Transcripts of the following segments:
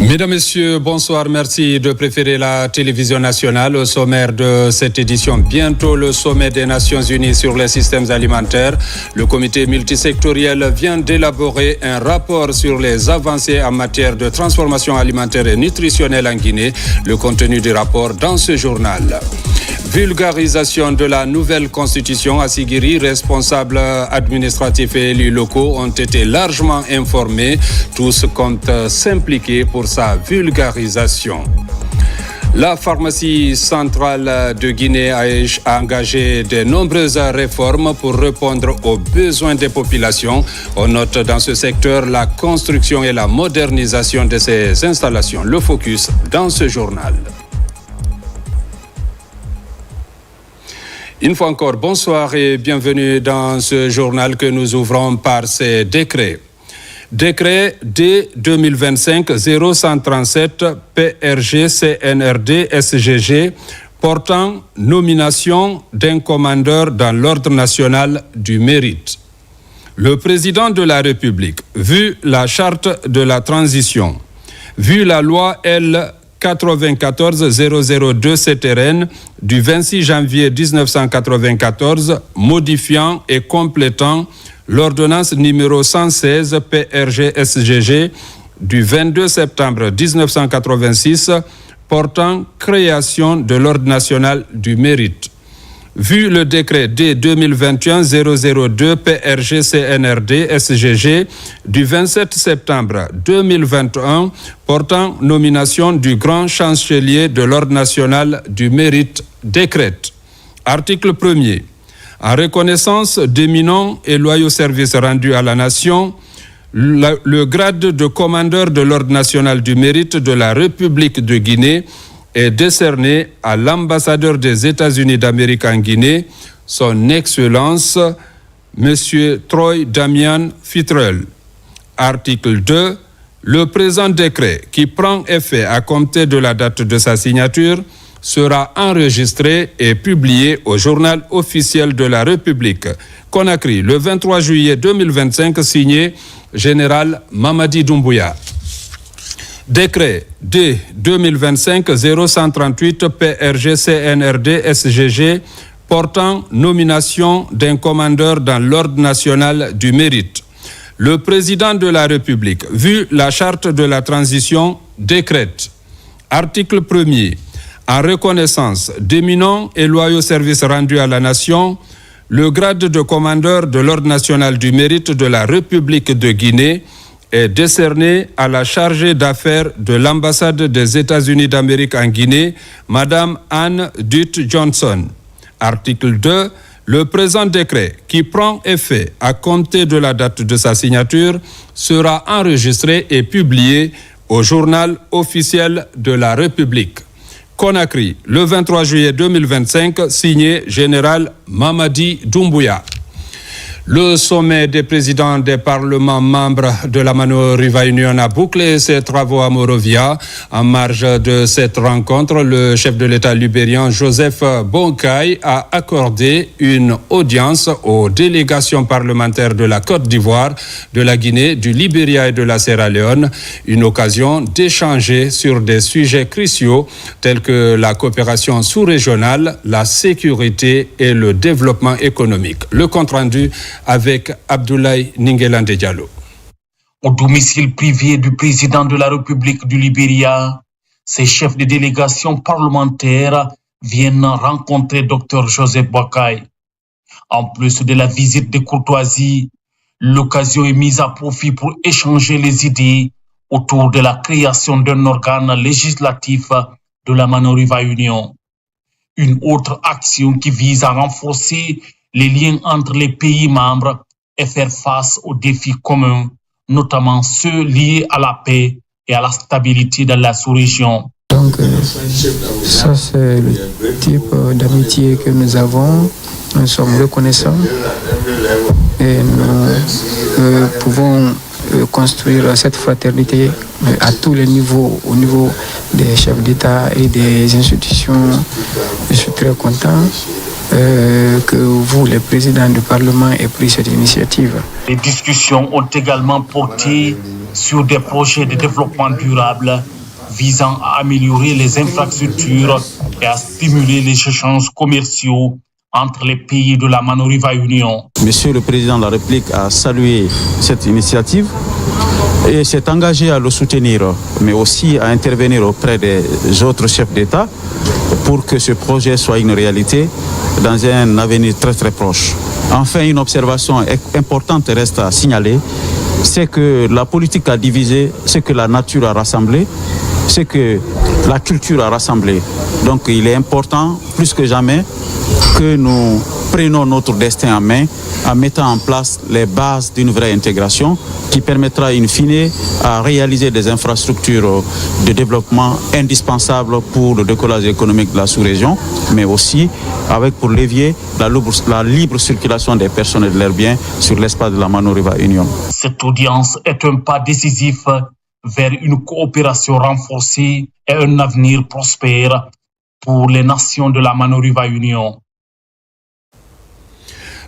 Mesdames, Messieurs, bonsoir. Merci de préférer la télévision nationale. Au sommaire de cette édition, bientôt le sommet des Nations Unies sur les systèmes alimentaires. Le comité multisectoriel vient d'élaborer un rapport sur les avancées en matière de transformation alimentaire et nutritionnelle en Guinée. Le contenu du rapport dans ce journal. Vulgarisation de la nouvelle constitution. À Sigiri, responsables administratifs et élus locaux ont été largement informés. Tous comptent s'impliquer pour sa vulgarisation. La pharmacie centrale de Guinée a engagé de nombreuses réformes pour répondre aux besoins des populations. On note dans ce secteur la construction et la modernisation de ces installations. Le focus dans ce journal. Une fois encore, bonsoir et bienvenue dans ce journal que nous ouvrons par ces décrets. Décret D 2025-0137 PRG CNRD SGG portant nomination d'un commandeur dans l'ordre national du mérite. Le président de la République, vu la charte de la transition, vu la loi L 94-002 CTRN du 26 janvier 1994 modifiant et complétant l'ordonnance numéro 116 PRG-SGG du 22 septembre 1986 portant création de l'ordre national du mérite. Vu le décret D 2021-002 PRG-CNRD-SGG du 27 septembre 2021 portant nomination du grand chancelier de l'Ordre national du mérite décrète. Article 1er. En reconnaissance d'éminents et loyaux services rendus à la nation, le grade de commandeur de l'Ordre national du mérite de la République de Guinée est décerné à l'ambassadeur des États-Unis d'Amérique en Guinée, son Excellence, M. Troy Damian Fitrel. Article 2. Le présent décret, qui prend effet à compter de la date de sa signature, sera enregistré et publié au journal officiel de la République. Conakry, le 23 juillet 2025, signé Général Mamadi Doumbouya. Décret D 2025-0138 PRG-CNRD-SGG portant nomination d'un commandeur dans l'Ordre national du mérite. Le président de la République, vu la charte de la transition, décrète. Article 1er. En reconnaissance d'éminents et loyaux services rendus à la nation, le grade de commandeur de l'Ordre national du mérite de la République de Guinée est décerné à la chargée d'affaires de l'ambassade des États-Unis d'Amérique en Guinée, Madame Anne Dutt Johnson. Article 2. Le présent décret, qui prend effet à compter de la date de sa signature, sera enregistré et publié au journal officiel de la République. Conakry, le 23 juillet 2025, signé Général Mamadi Doumbouya. Le sommet des présidents des parlements membres de la Mano River Union a bouclé ses travaux à Monrovia. En marge de cette rencontre, le chef de l'État libérien Joseph Boakai a accordé une audience aux délégations parlementaires de la Côte d'Ivoire, de la Guinée, du Libéria et de la Sierra Leone. Une occasion d'échanger sur des sujets cruciaux tels que la coopération sous-régionale, la sécurité et le développement économique. Le compte-rendu avec Abdoulaye Ningelande Diallo. Au domicile privé du président de la République du Libéria, ces chefs de délégation parlementaire viennent rencontrer Dr Joseph Boakai. En plus de la visite de courtoisie, l'occasion est mise à profit pour échanger les idées autour de la création d'un organe législatif de la Mano River Union. Une autre action qui vise à renforcer les liens entre les pays membres et faire face aux défis communs, notamment ceux liés à la paix et à la stabilité dans la sous-région. Donc, ça c'est le type d'amitié que nous avons. Nous sommes reconnaissants et nous pouvons construire cette fraternité à tous les niveaux, au niveau des chefs d'État et des institutions. Je suis très content que vous, les présidents du Parlement, ayez pris cette initiative. Les discussions ont également porté sur des projets de développement durable visant à améliorer les infrastructures et à stimuler les échanges commerciaux entre les pays de la Manoriva Union. Monsieur le Président de la République a salué cette initiative et s'est engagé à le soutenir, mais aussi à intervenir auprès des autres chefs d'État pour que ce projet soit une réalité dans un avenir très très proche. Enfin, une observation importante reste à signaler, c'est que la politique a divisé, c'est que la nature a rassemblé, c'est que la culture a rassemblé. Donc il est important, plus que jamais, que nous prenons notre destin en main en mettant en place les bases d'une vraie intégration qui permettra in fine à réaliser des infrastructures de développement indispensables pour le décollage économique de la sous-région, mais aussi avec pour levier la libre circulation des personnes et de leurs biens sur l'espace de la Manoriva Union. Cette audience est un pas décisif vers une coopération renforcée et un avenir prospère pour les nations de la Manoriva Union.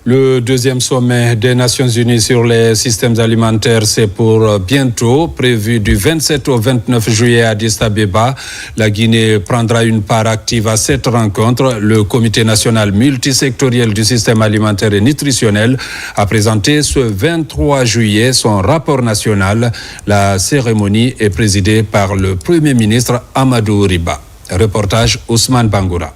Le deuxième sommet des Nations Unies sur les systèmes alimentaires, c'est pour bientôt, prévu du 27 au 29 juillet à Addis Abeba. La Guinée prendra une part active à cette rencontre. Le Comité national multisectoriel du système alimentaire et nutritionnel a présenté ce 23 juillet son rapport national. La cérémonie est présidée par le Premier ministre Amadou Riba. Reportage Ousmane Bangoura.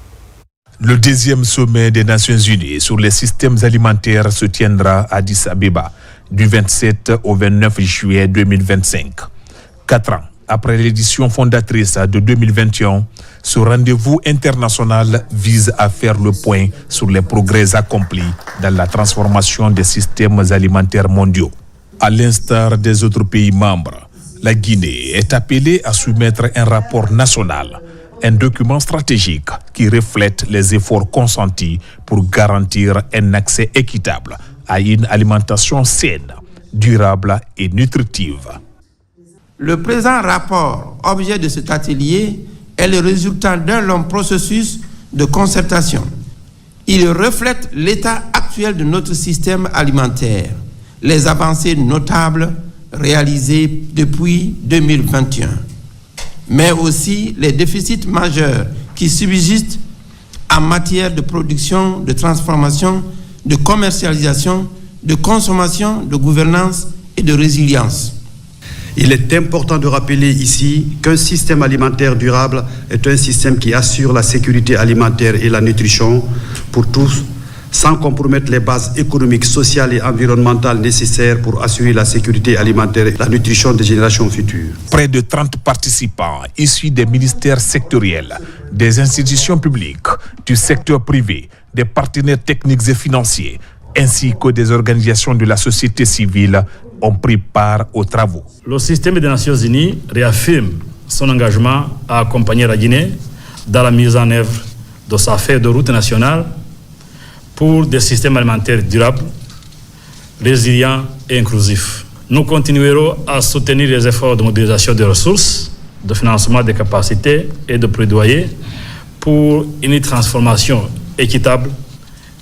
Le deuxième sommet des Nations Unies sur les systèmes alimentaires se tiendra à Addis Abeba du 27 au 29 juillet 2025. 4 ans après l'édition fondatrice de 2021, ce rendez-vous international vise à faire le point sur les progrès accomplis dans la transformation des systèmes alimentaires mondiaux. À l'instar des autres pays membres, la Guinée est appelée à soumettre un rapport national, un document stratégique qui reflète les efforts consentis pour garantir un accès équitable à une alimentation saine, durable et nutritive. Le présent rapport, objet de cet atelier, est le résultat d'un long processus de concertation. Il reflète l'état actuel de notre système alimentaire, les avancées notables réalisées depuis 2021. Mais aussi les déficits majeurs qui subsistent en matière de production, de transformation, de commercialisation, de consommation, de gouvernance et de résilience. Il est important de rappeler ici qu'un système alimentaire durable est un système qui assure la sécurité alimentaire et la nutrition pour tous, sans compromettre les bases économiques, sociales et environnementales nécessaires pour assurer la sécurité alimentaire et la nutrition des générations futures. Près de 30 participants issus des ministères sectoriels, des institutions publiques, du secteur privé, des partenaires techniques et financiers, ainsi que des organisations de la société civile ont pris part aux travaux. Le système des Nations Unies réaffirme son engagement à accompagner la Guinée dans la mise en œuvre de sa feuille de route nationale pour des systèmes alimentaires durables, résilients et inclusifs. Nous continuerons à soutenir les efforts de mobilisation des ressources, de financement des capacités et de plaidoyer pour une transformation équitable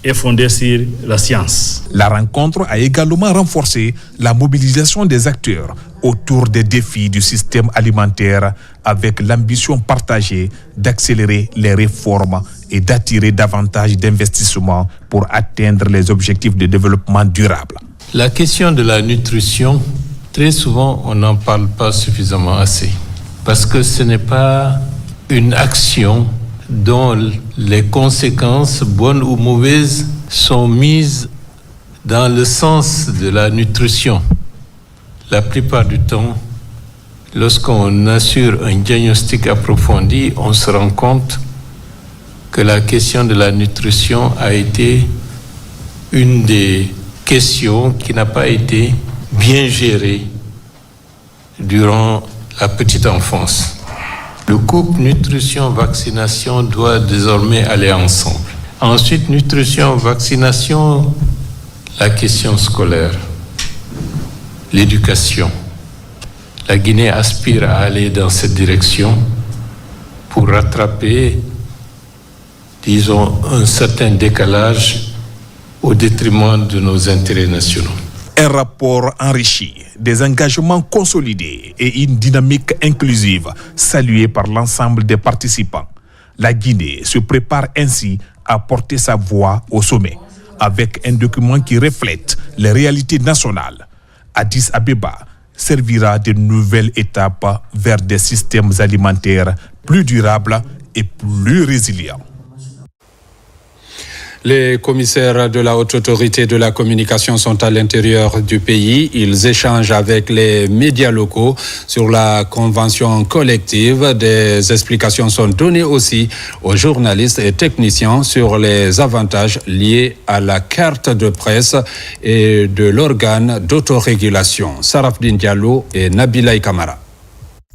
et fondée sur la science. La rencontre a également renforcé la mobilisation des acteurs autour des défis du système alimentaire avec l'ambition partagée d'accélérer les réformes et d'attirer davantage d'investissements pour atteindre les objectifs de développement durable. La question de la nutrition, très souvent, on n'en parle pas suffisamment assez parce que ce n'est pas une action dont les conséquences, bonnes ou mauvaises, sont mises dans le sens de la nutrition. La plupart du temps, lorsqu'on assure un diagnostic approfondi, on se rend compte que la question de la nutrition a été une des questions qui n'a pas été bien gérée durant la petite enfance. Le couple nutrition-vaccination doit désormais aller ensemble. Ensuite, nutrition-vaccination, la question scolaire, l'éducation. La Guinée aspire à aller dans cette direction pour rattraper, disons, un certain décalage au détriment de nos intérêts nationaux. Un rapport enrichi, des engagements consolidés et une dynamique inclusive saluée par l'ensemble des participants. La Guinée se prépare ainsi à porter sa voix au sommet avec un document qui reflète les réalités nationales. Addis Abeba servira de nouvelles étapes vers des systèmes alimentaires plus durables et plus résilients. Les commissaires de la Haute Autorité de la Communication sont à l'intérieur du pays. Ils échangent avec les médias locaux sur la convention collective. Des explications sont données aussi aux journalistes et techniciens sur les avantages liés à la carte de presse et de l'organe d'autorégulation. Sarafdine Diallo et Nabila Kamara.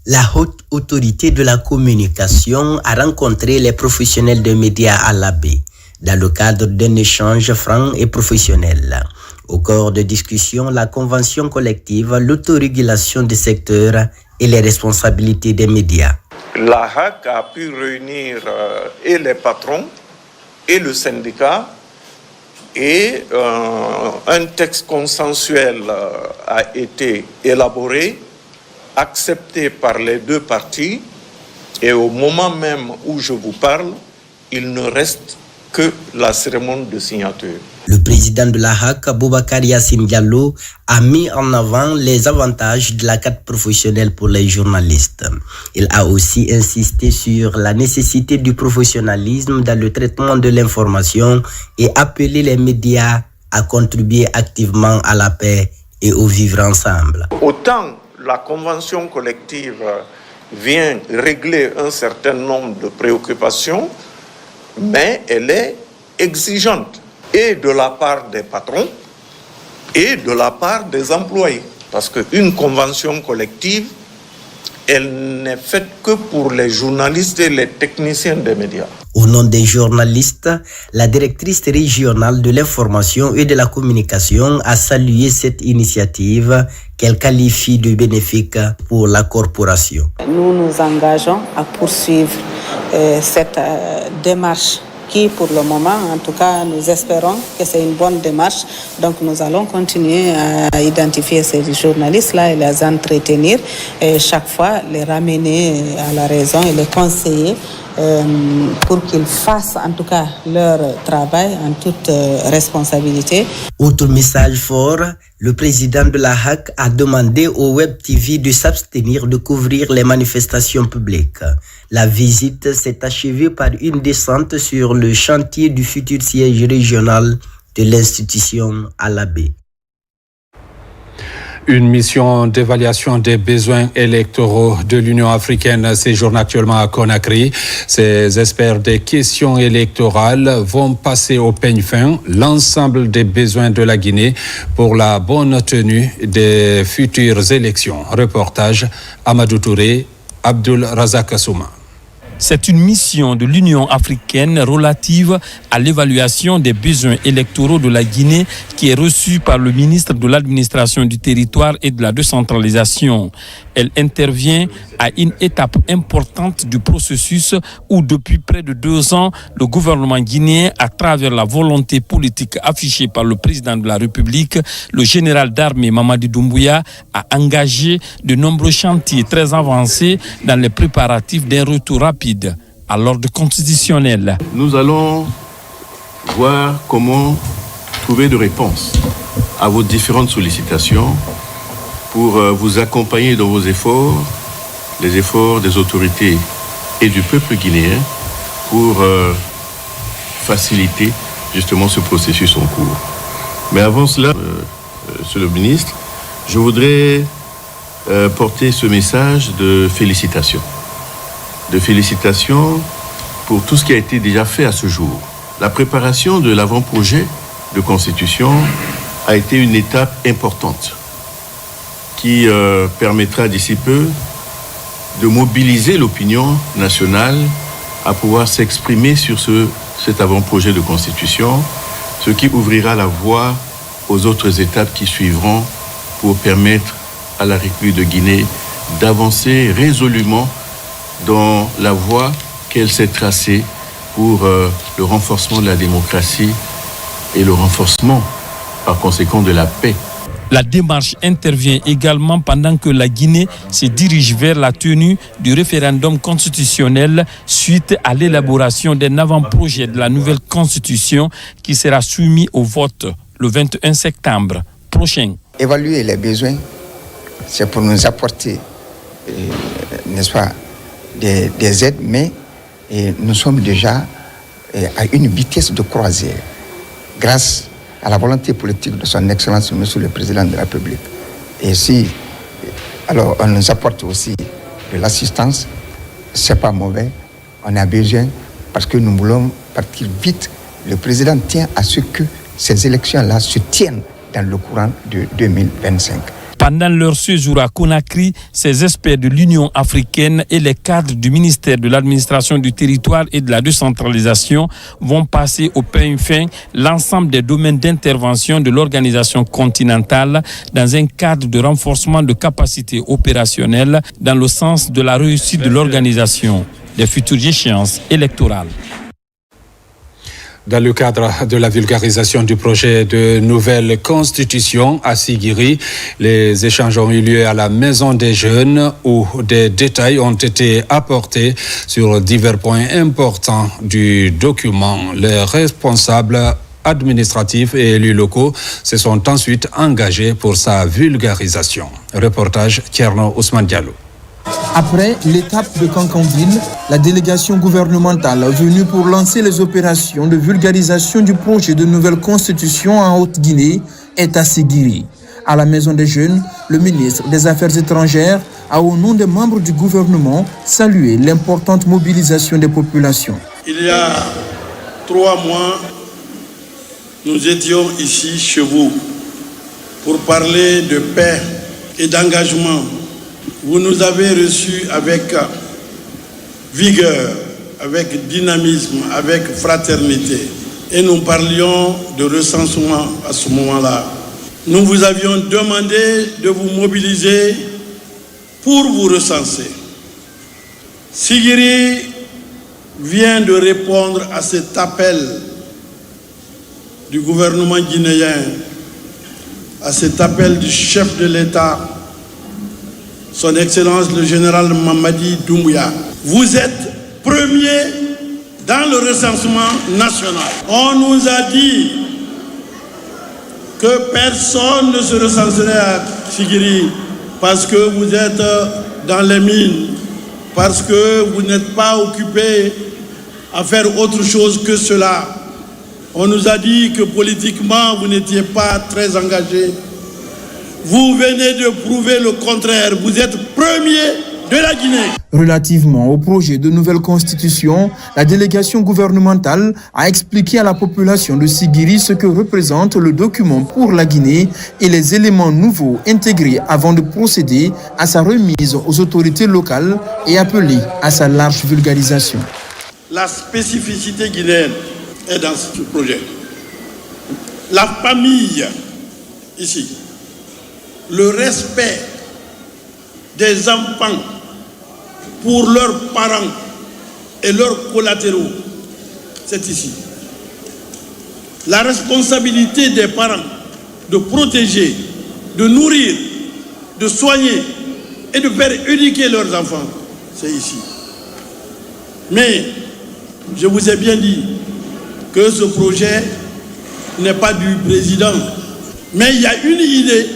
La Haute Autorité de la Communication a rencontré les professionnels de médias à la baie, dans le cadre d'un échange franc et professionnel. Au cours de discussions, la convention collective, l'autorégulation des secteurs et les responsabilités des médias. La HAC a pu réunir et les patrons et le syndicat et un texte consensuel a été élaboré, accepté par les deux parties et au moment même où je vous parle, il ne reste que la cérémonie de signature. Le président de la HAC, Boubacar Yassine Diallo, a mis en avant les avantages de la carte professionnelle pour les journalistes. Il a aussi insisté sur la nécessité du professionnalisme dans le traitement de l'information et appelé les médias à contribuer activement à la paix et au vivre ensemble. Autant la convention collective vient régler un certain nombre de préoccupations, mais elle est exigeante, et de la part des patrons, et de la part des employés. Parce qu'une convention collective, elle n'est faite que pour les journalistes et les techniciens des médias. Au nom des journalistes, la directrice régionale de l'information et de la communication a salué cette initiative qu'elle qualifie de bénéfique pour la corporation. Nous nous engageons à poursuivre cette démarche qui, pour le moment, en tout cas, nous espérons que c'est une bonne démarche. Donc, nous allons continuer à identifier ces journalistes-là et les entretenir et chaque fois les ramener à la raison et les conseiller pour qu'ils fassent en tout cas leur travail en toute responsabilité. Autre message fort, le président de la HAC a demandé au Web TV de s'abstenir de couvrir les manifestations publiques. La visite s'est achevée par une descente sur le chantier du futur siège régional de l'institution à la baie. Une mission d'évaluation des besoins électoraux de l'Union africaine séjourne actuellement à Conakry. Ces experts des questions électorales vont passer au peigne fin l'ensemble des besoins de la Guinée pour la bonne tenue des futures élections. Reportage Amadou Touré, Abdul Razak Souma. C'est une mission de l'Union africaine relative à l'évaluation des besoins électoraux de la Guinée qui est reçue par le ministre de l'Administration du territoire et de la décentralisation. Elle intervient à une étape importante du processus où depuis près de 2 ans, le gouvernement guinéen, à travers la volonté politique affichée par le président de la République, le général d'armée Mamadi Doumbouya, a engagé de nombreux chantiers très avancés dans les préparatifs d'un retour rapide à l'ordre constitutionnel. Nous allons voir comment trouver des réponses à vos différentes sollicitations pour vous accompagner dans vos efforts, les efforts des autorités et du peuple guinéen pour faciliter justement ce processus en cours. Mais avant cela, Monsieur le ministre, je voudrais porter ce message de félicitations. De félicitations pour tout ce qui a été déjà fait à ce jour. La préparation de l'avant-projet de constitution a été une étape importante qui permettra d'ici peu de mobiliser l'opinion nationale à pouvoir s'exprimer sur cet avant-projet de constitution, ce qui ouvrira la voie aux autres étapes qui suivront pour permettre à la République de Guinée d'avancer résolument dans la voie qu'elle s'est tracée pour le renforcement de la démocratie et le renforcement, par conséquent, de la paix. La démarche intervient également pendant que la Guinée se dirige vers la tenue du référendum constitutionnel suite à l'élaboration d'un avant-projet de la nouvelle constitution qui sera soumis au vote le 21 septembre prochain. Évaluer les besoins, c'est pour nous apporter, n'est-ce pas, des aides, mais nous sommes déjà à une vitesse de croisière grâce à la volonté politique de son Excellence, Monsieur le Président de la République. Et si, alors, on nous apporte aussi de l'assistance, c'est pas mauvais, on a besoin, parce que nous voulons partir vite. Le Président tient à ce que ces élections-là se tiennent dans le courant de 2025. Pendant leur séjour à Conakry, ces experts de l'Union africaine et les cadres du ministère de l'administration du territoire et de la décentralisation vont passer au peigne fin l'ensemble des domaines d'intervention de l'organisation continentale dans un cadre de renforcement de capacités opérationnelles dans le sens de la réussite de l'organisation des futures échéances électorales. Dans le cadre de la vulgarisation du projet de nouvelle constitution à Sigiri, les échanges ont eu lieu à la Maison des Jeunes où des détails ont été apportés sur divers points importants du document. Les responsables administratifs et élus locaux se sont ensuite engagés pour sa vulgarisation. Reportage Tierno Ousmane Diallo. Après l'étape de Kankanville, la délégation gouvernementale venue pour lancer les opérations de vulgarisation du projet de nouvelle constitution en Haute-Guinée est à Sigiri. À la Maison des Jeunes, le ministre des Affaires étrangères a, au nom des membres du gouvernement, salué l'importante mobilisation des populations. Il y a 3 mois, nous étions ici chez vous pour parler de paix et d'engagement. Vous nous avez reçus avec vigueur, avec dynamisme, avec fraternité. Et nous parlions de recensement à ce moment-là. Nous vous avions demandé de vous mobiliser pour vous recenser. Sigiri vient de répondre à cet appel du gouvernement guinéen, à cet appel du chef de l'État, Son Excellence le général Mamadi Doumbouya. Vous êtes premier dans le recensement national. On nous a dit que personne ne se recenserait à Sigiri parce que vous êtes dans les mines, parce que vous n'êtes pas occupé à faire autre chose que cela. On nous a dit que politiquement, vous n'étiez pas très engagé. Vous venez de prouver le contraire. Vous êtes premier de la Guinée. Relativement au projet de nouvelle constitution, la délégation gouvernementale a expliqué à la population de Sigiri ce que représente le document pour la Guinée et les éléments nouveaux intégrés avant de procéder à sa remise aux autorités locales et appeler à sa large vulgarisation. La spécificité guinéenne est dans ce projet. La famille, ici, le respect des enfants pour leurs parents et leurs collatéraux, c'est ici. La responsabilité des parents de protéger, de nourrir, de soigner et de faire éduquer leurs enfants, c'est ici. Mais je vous ai bien dit que ce projet n'est pas du président, mais il y a une idée.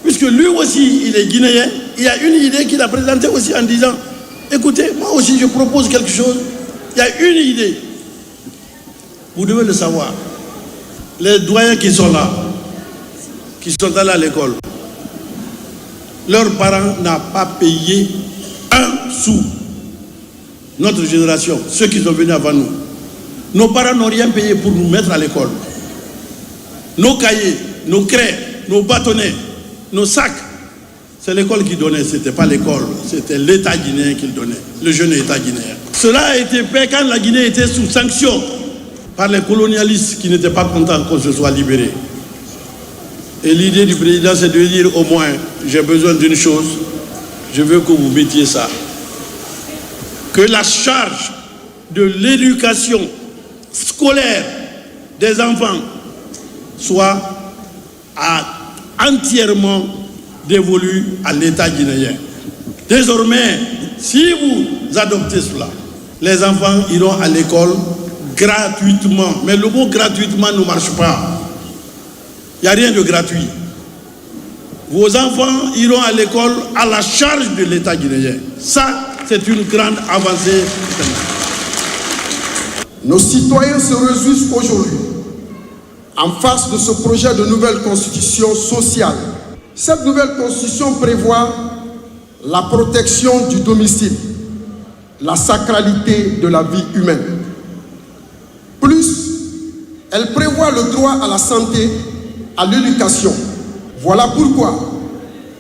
Puisque lui aussi, il est guinéen, il y a une idée qu'il a présentée aussi en disant « Écoutez, moi aussi je propose quelque chose. Il y a une idée. Vous devez le savoir. Les doyens qui sont là, qui sont allés à l'école, leurs parents n'ont pas payé un sou. Notre génération, ceux qui sont venus avant nous, nos parents n'ont rien payé pour nous mettre à l'école. Nos cahiers, nos craies, nos bâtonnets, nos sacs, c'est l'école qui donnait, ce n'était pas l'école, c'était l'État guinéen qui le donnait, le jeune État guinéen. Cela a été fait quand la Guinée était sous sanction par les colonialistes qui n'étaient pas contents qu'on se soit libéré. Et l'idée du président, c'est de dire au moins, j'ai besoin d'une chose, je veux que vous mettiez ça. Que la charge de l'éducation scolaire des enfants soit à entièrement dévolue à l'État guinéen. Désormais, si vous adoptez cela, les enfants iront à l'école gratuitement. Mais le mot gratuitement ne marche pas. Il n'y a rien de gratuit. Vos enfants iront à l'école à la charge de l'État guinéen. Ça, c'est une grande avancée. Nos citoyens se réjouissent aujourd'hui en face de ce projet de nouvelle constitution sociale. Cette nouvelle constitution prévoit la protection du domicile, la sacralité de la vie humaine. Plus, elle prévoit le droit à la santé, à l'éducation. Voilà pourquoi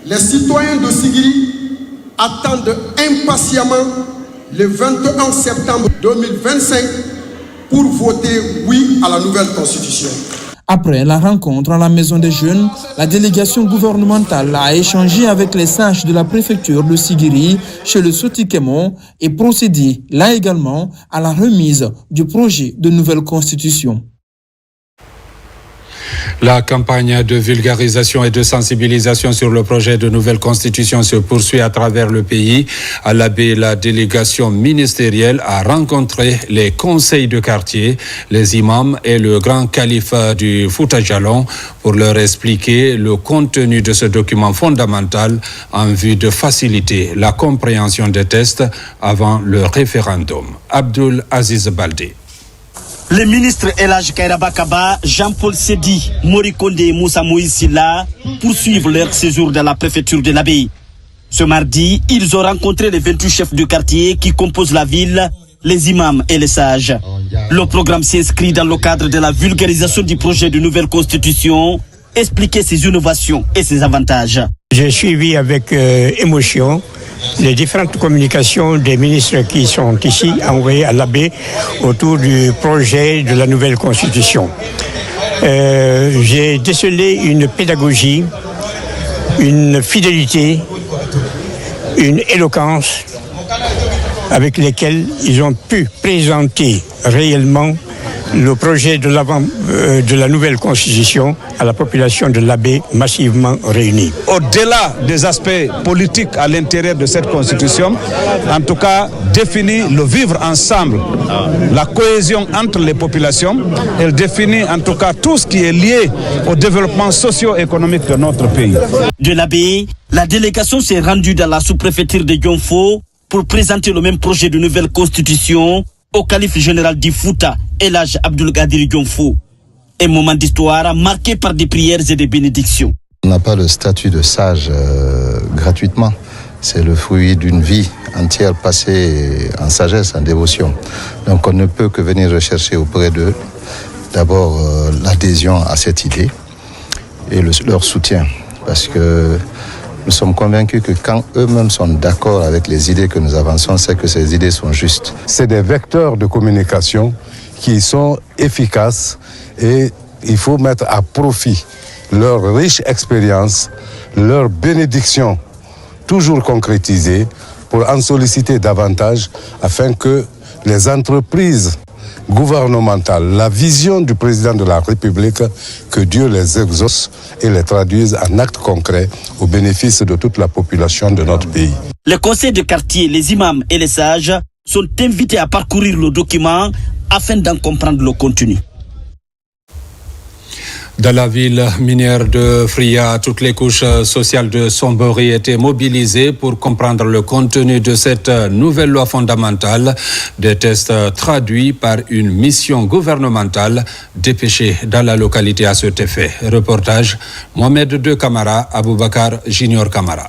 les citoyens de Sigiri attendent impatiemment le 21 septembre 2025 pour voter oui à la nouvelle constitution. Après la rencontre à la Maison des Jeunes, la délégation gouvernementale a échangé avec les sages de la préfecture de Sigiri chez le Sotikemo et procédé là également à la remise du projet de nouvelle constitution. La campagne de vulgarisation et de sensibilisation sur le projet de nouvelle constitution se poursuit à travers le pays. À l'Abbé, la délégation ministérielle a rencontré les conseils de quartier, les imams et le grand calife du Fouta Djallon pour leur expliquer le contenu de ce document fondamental en vue de faciliter la compréhension des textes avant le référendum. Abdul Aziz Baldé. Les ministres Elhadji Kairaba Kaba, Jean-Paul Sedi, Mori Kondé et Moussa Moïse Silla poursuivent leur séjour dans la préfecture de l'Abbé. Ce mardi, ils ont rencontré les 28 chefs de quartier qui composent la ville, les imams et les sages. Le programme s'inscrit dans le cadre de la vulgarisation du projet de nouvelle constitution, expliquer ses innovations et ses avantages. J'ai suivi avec émotion les différentes communications des ministres qui sont ici envoyés à l'Abbé autour du projet de la nouvelle constitution. J'ai décelé une pédagogie, une fidélité, une éloquence avec lesquelles ils ont pu présenter réellement le projet de la nouvelle constitution à la population de l'Abbé massivement réunie. Au-delà des aspects politiques à l'intérieur de cette constitution, en tout cas définit le vivre ensemble, la cohésion entre les populations. Elle définit en tout cas tout ce qui est lié au développement socio-économique de notre pays. De l'Abbé, la délégation s'est rendue dans la sous-préfecture de Dionfo pour présenter le même projet de nouvelle constitution au calife général du Fouta, Elhadji Abdoulgadir Dionfo. Un moment d'histoire marqué par des prières et des bénédictions. On n'a pas le statut de sage gratuitement. C'est le fruit d'une vie entière passée en sagesse, en dévotion. Donc on ne peut que venir rechercher auprès d'eux d'abord l'adhésion à cette idée et leur soutien. Parce que nous sommes convaincus que quand eux-mêmes sont d'accord avec les idées que nous avançons, c'est que ces idées sont justes. C'est des vecteurs de communication qui sont efficaces et il faut mettre à profit leur riche expérience, leur bénédiction toujours concrétisée pour en solliciter davantage afin que les entreprises gouvernementales, la vision du président de la République, que Dieu les exauce et les traduise en actes concrets au bénéfice de toute la population de notre pays. Les conseils de quartier, les imams et les sages sont invités à parcourir le document afin d'en comprendre le contenu. Dans la ville minière de Fria, toutes les couches sociales de Sombori étaient mobilisées pour comprendre le contenu de cette nouvelle loi fondamentale. Des tests traduits par une mission gouvernementale dépêchée dans la localité à cet effet. Reportage Mohamed II Camara, Aboubakar Junior Camara.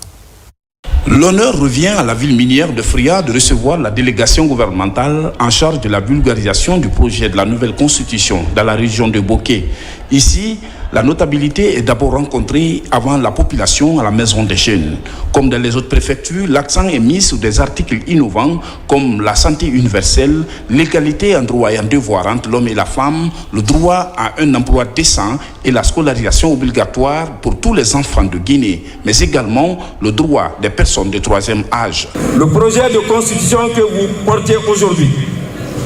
L'honneur revient à la ville minière de Fria de recevoir la délégation gouvernementale en charge de la vulgarisation du projet de la nouvelle constitution dans la région de Boké. Ici, la notabilité est d'abord rencontrée avant la population à la Maison des Jeunes. Comme dans les autres préfectures, l'accent est mis sur des articles innovants comme la santé universelle, l'égalité en droit et en devoir entre l'homme et la femme, le droit à un emploi décent et la scolarisation obligatoire pour tous les enfants de Guinée, mais également le droit des personnes de troisième âge. Le projet de constitution que vous portez aujourd'hui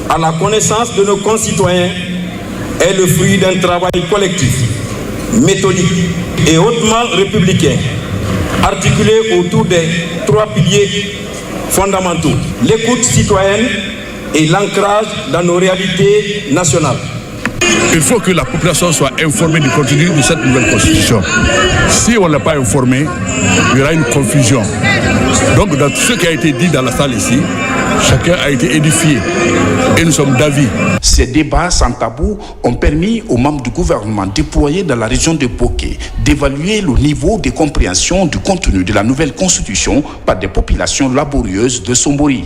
à la connaissance de nos concitoyens est le fruit d'un travail collectif, méthodique et hautement républicain, articulé autour des 3 piliers fondamentaux, l'écoute citoyenne et l'ancrage dans nos réalités nationales. Il faut que la population soit informée du contenu de cette nouvelle constitution. Si on n'est pas informé, il y aura une confusion. Donc, dans ce qui a été dit dans la salle ici, chacun a été édifié et nous sommes d'avis. Ces débats sans tabou ont permis aux membres du gouvernement déployés dans la région de Boké d'évaluer le niveau de compréhension du contenu de la nouvelle constitution par des populations laborieuses de Sombori.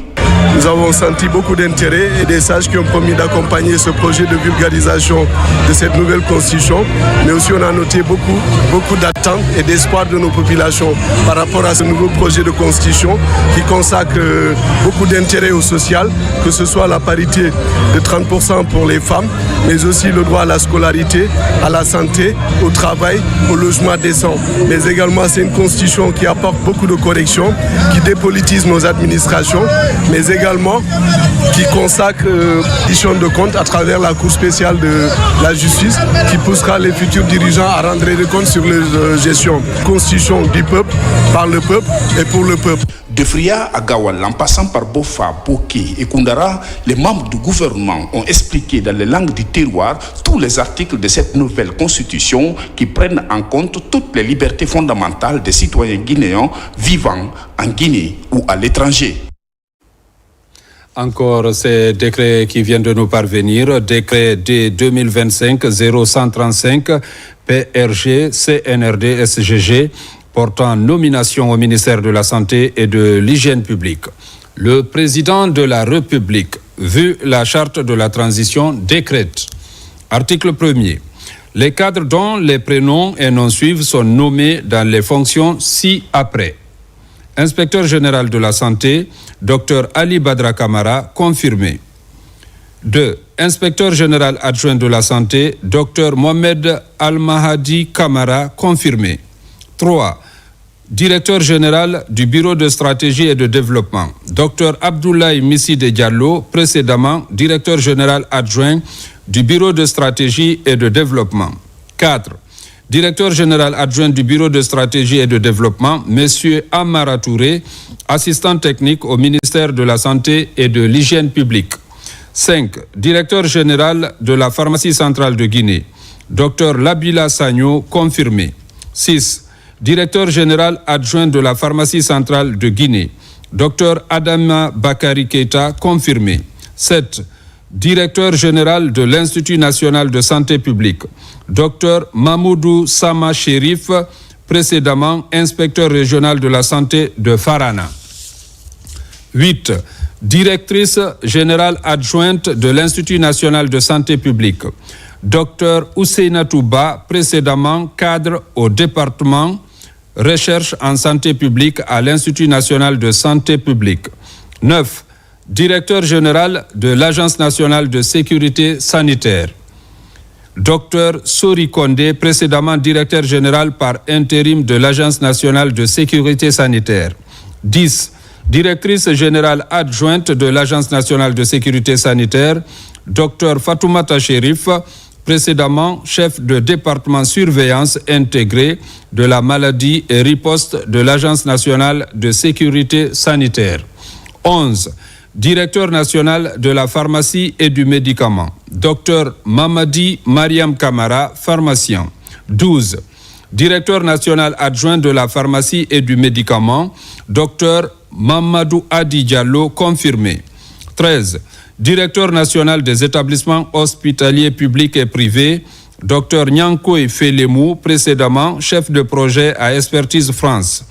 Nous avons senti beaucoup d'intérêt et des sages qui ont promis d'accompagner ce projet de vulgarisation de cette nouvelle constitution. Mais aussi on a noté beaucoup d'attentes et d'espoir de nos populations par rapport à ce nouveau projet de constitution qui consacre beaucoup d'intérêt au social, que ce soit la parité de 30% pour les femmes, mais aussi le droit à la scolarité, à la santé, au travail, au logement décent. Mais également c'est une constitution qui apporte beaucoup de corrections, qui dépolitise nos administrations, mais également qui consacre l'édition de comptes à travers la Cour spéciale de la justice qui poussera les futurs dirigeants à rendre des comptes sur leur gestion. Constitution du peuple, par le peuple et pour le peuple. De Fria à Gawal, en passant par Bofa, Boké et Koundara, les membres du gouvernement ont expliqué dans les langues du terroir tous les articles de cette nouvelle constitution qui prennent en compte toutes les libertés fondamentales des citoyens guinéens vivant en Guinée ou à l'étranger. Encore ces décrets qui viennent de nous parvenir, décret D 2025-0135 PRG CNRD SGG portant nomination au ministère de la Santé et de l'Hygiène publique. Le président de la République, vu la charte de la transition, décrète. Article 1er. Les cadres dont les prénoms et noms suivent sont nommés dans les fonctions ci-après. Inspecteur général de la santé, Dr Ali Badra Kamara, confirmé. 2. Inspecteur général adjoint de la santé, Dr Mohamed Al-Mahadi Kamara, confirmé. 3. Directeur général du Bureau de stratégie et de développement, Dr Abdoulaye Misside Diallo, précédemment directeur général adjoint du Bureau de stratégie et de développement. 4. Directeur général adjoint du Bureau de stratégie et de développement, M. Amara Touré, assistant technique au ministère de la Santé et de l'Hygiène publique. 5. Directeur général de la pharmacie centrale de Guinée, Dr Labila Sagno, confirmé. 6. Directeur général adjoint de la pharmacie centrale de Guinée, Dr Adama Bakari Keita, confirmé. 7. Directeur général de l'Institut national de santé publique, Dr Mamoudou Sama Chérif, précédemment inspecteur régional de la santé de Farana. 8. Directrice générale adjointe de l'Institut national de santé publique, Dr Ousseina Touba, précédemment cadre au département recherche en santé publique à l'Institut national de santé publique. 9. Directeur général de l'Agence nationale de sécurité sanitaire, Dr Sori Kondé, précédemment directeur général par intérim de l'Agence nationale de sécurité sanitaire. 10. Directrice générale adjointe de l'Agence nationale de sécurité sanitaire, Dr Fatoumata Chérif, précédemment chef de département surveillance intégrée de la maladie et riposte de l'Agence nationale de sécurité sanitaire. 11. Directeur national de la pharmacie et du médicament, Dr Mamadi Mariam Kamara, pharmacien. 12. Directeur national adjoint de la pharmacie et du médicament, Dr Mamadou Adi Diallo, confirmé. 13. Directeur national des établissements hospitaliers publics et privés, Dr Nyankoy Felemou, précédemment chef de projet à Expertise France.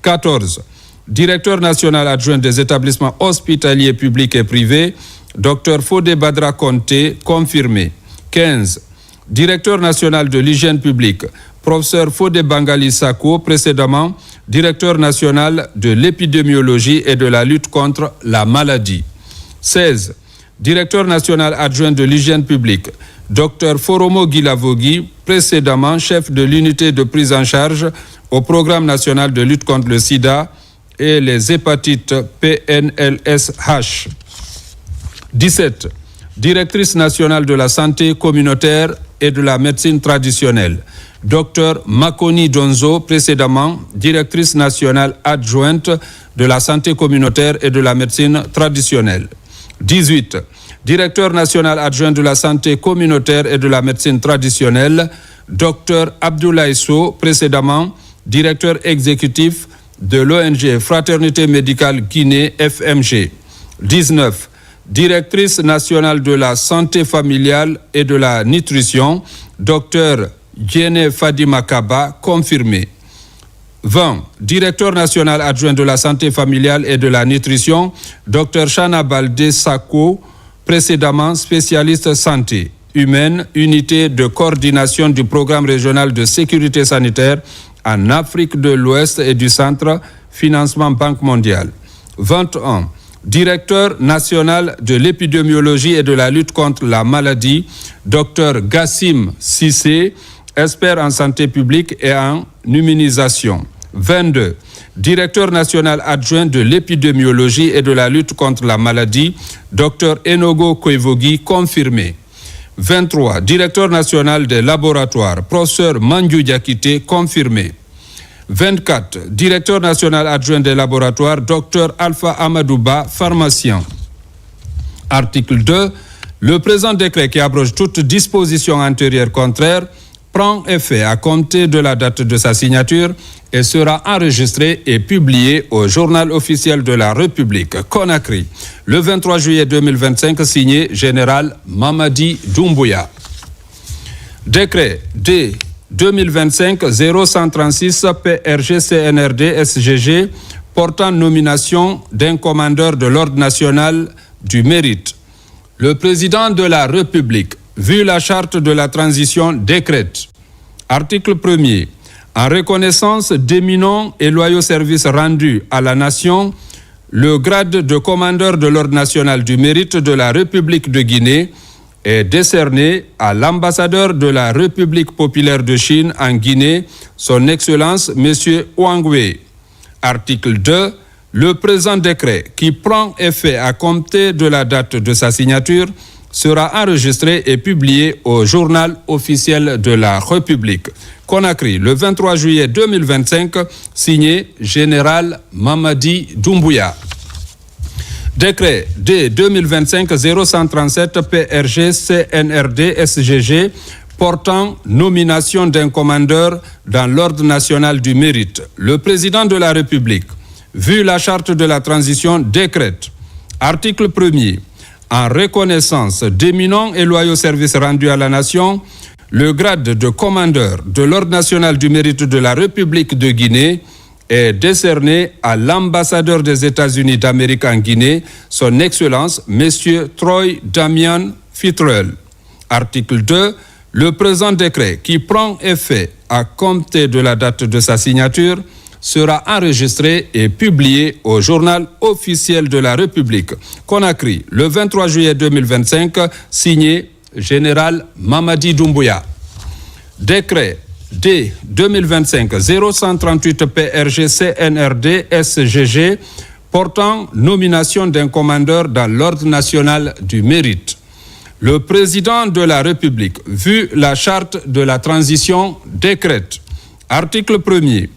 14. Directeur national adjoint des établissements hospitaliers publics et privés, Dr Fodé Badra Conté, confirmé. 15. Directeur national de l'hygiène publique, professeur Fodé Bangali Sako, précédemment directeur national de l'épidémiologie et de la lutte contre la maladie. 16. Directeur national adjoint de l'hygiène publique, Dr Foromo Guilavogui, précédemment chef de l'unité de prise en charge au programme national de lutte contre le sida et les hépatites PNLSH. 17. Directrice nationale de la santé communautaire et de la médecine traditionnelle, Dr Makoni Donzo, précédemment directrice nationale adjointe de la santé communautaire et de la médecine traditionnelle. 18. Directeur national adjoint de la santé communautaire et de la médecine traditionnelle, Dr Abdoulaye Sow, précédemment directeur exécutif de l'ONG Fraternité médicale Guinée FMG. 19. Directrice nationale de la santé familiale et de la nutrition, Dr Diéné Fadima Kaba, confirmé. 20. Directeur national adjoint de la santé familiale et de la nutrition, Dr Chana Baldé Sako, précédemment spécialiste santé humaine, unité de coordination du programme régional de sécurité sanitaire en Afrique de l'Ouest et du Centre, financement Banque mondiale. 21. Directeur national de l'épidémiologie et de la lutte contre la maladie, Dr Gassim Sissé, expert en santé publique et en immunisation. 22. Directeur national adjoint de l'épidémiologie et de la lutte contre la maladie, Dr Enogo Kwevogi, confirmé. 23. Directeur national des laboratoires, professeur Mandiou Diakité, confirmé. 24. Directeur national adjoint des laboratoires, Dr Alpha Amadouba, pharmacien. Article 2. Le présent décret qui abroge toute disposition antérieure contraire prend effet à compter de la date de sa signature et sera enregistré et publié au Journal officiel de la République, Conakry, le 23 juillet 2025, signé Général Mamadi Doumbouya. Décret D 2025-0136 PRG CNRD SGG portant nomination d'un commandeur de l'Ordre national du mérite. Le président de la République, vu la charte de la transition, décrète. Article 1er. En reconnaissance d'éminents et loyaux services rendus à la nation, le grade de commandeur de l'Ordre national du mérite de la République de Guinée est décerné à l'ambassadeur de la République populaire de Chine en Guinée, son Excellence M. Ouangwe. Article 2. Le présent décret, qui prend effet à compter de la date de sa signature, sera enregistré et publié au Journal officiel de la République. Conakry, le 23 juillet 2025, signé Général Mamadi Doumbouya. Décret D 2025-0137 PRG CNRD SGG portant nomination d'un commandeur dans l'Ordre national du mérite. Le président de la République, vu la charte de la transition, décrète. Article 1er. En reconnaissance d'éminents et loyaux services rendus à la nation, le grade de commandeur de l'Ordre national du mérite de la République de Guinée est décerné à l'ambassadeur des États-Unis d'Amérique en Guinée, son Excellence, M. Troy Damian Fitrel. Article 2. Le présent décret, qui prend effet à compter de la date de sa signature, sera enregistré et publié au Journal officiel de la République. Conakry, le 23 juillet 2025, signé Général Mamadi Doumbouya. Décret D 2025-0138 PRG CNRD SGG portant nomination d'un commandeur dans l'Ordre national du mérite. Le président de la République, vu la charte de la transition, décrète. Article 1er.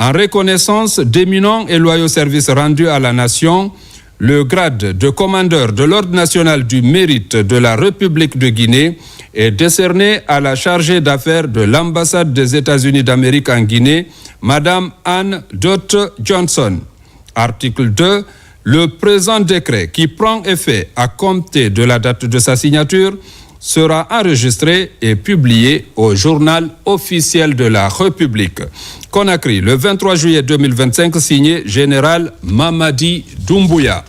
En reconnaissance d'éminents et loyaux services rendus à la nation, le grade de commandeur de l'Ordre national du mérite de la République de Guinée est décerné à la chargée d'affaires de l'ambassade des États-Unis d'Amérique en Guinée, Madame Anne Dott Johnson. Article 2. Le présent décret, qui prend effet à compter de la date de sa signature, sera enregistré et publié au Journal officiel de la République. Conakry, le 23 juillet 2025, signé Général Mamadi Doumbouya.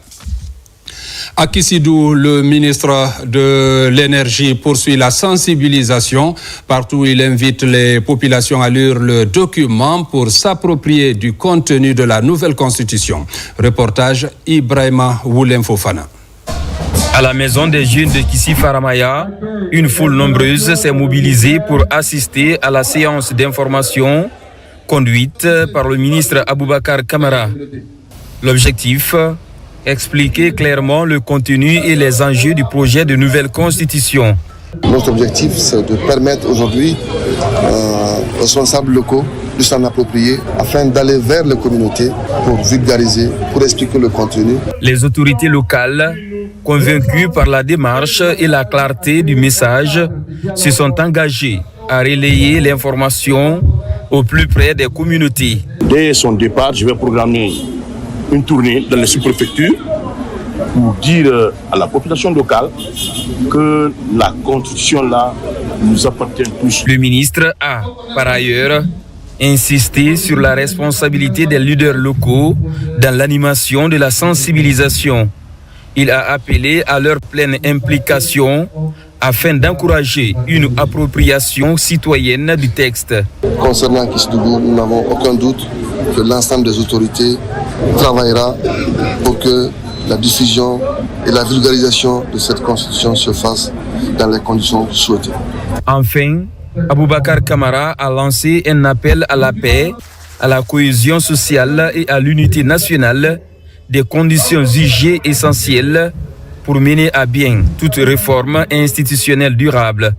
À Kissidou, le ministre de l'Énergie poursuit la sensibilisation. Partout, il invite les populations à lire le document pour s'approprier du contenu de la nouvelle constitution. Reportage Ibrahima Woulem Fofana. À la maison des jeunes de Kissi-Faramaya, une foule nombreuse s'est mobilisée pour assister à la séance d'information conduite par le ministre Aboubakar Kamara. L'objectif, expliquer clairement le contenu et les enjeux du projet de nouvelle constitution. Notre objectif, c'est de permettre aujourd'hui aux responsables locaux de s'en approprier afin d'aller vers les communautés pour vulgariser, pour expliquer le contenu. Les autorités locales, convaincues par la démarche et la clarté du message, se sont engagées à relayer l'information au plus près des communautés. Dès son départ, je vais programmer une tournée dans les sous-préfectures pour dire à la population locale que la Constitution là nous appartient tous. Le ministre a, par ailleurs, insisté sur la responsabilité des leaders locaux dans l'animation de la sensibilisation. Il a appelé à leur pleine implication afin d'encourager une appropriation citoyenne du texte. Concernant Kisdougou, nous n'avons aucun doute que l'ensemble des autorités travaillera pour que la diffusion et la vulgarisation de cette constitution se fassent dans les conditions souhaitées. Enfin, Aboubakar Kamara a lancé un appel à la paix, à la cohésion sociale et à l'unité nationale, des conditions jugées essentielles pour mener à bien toute réforme institutionnelle durable.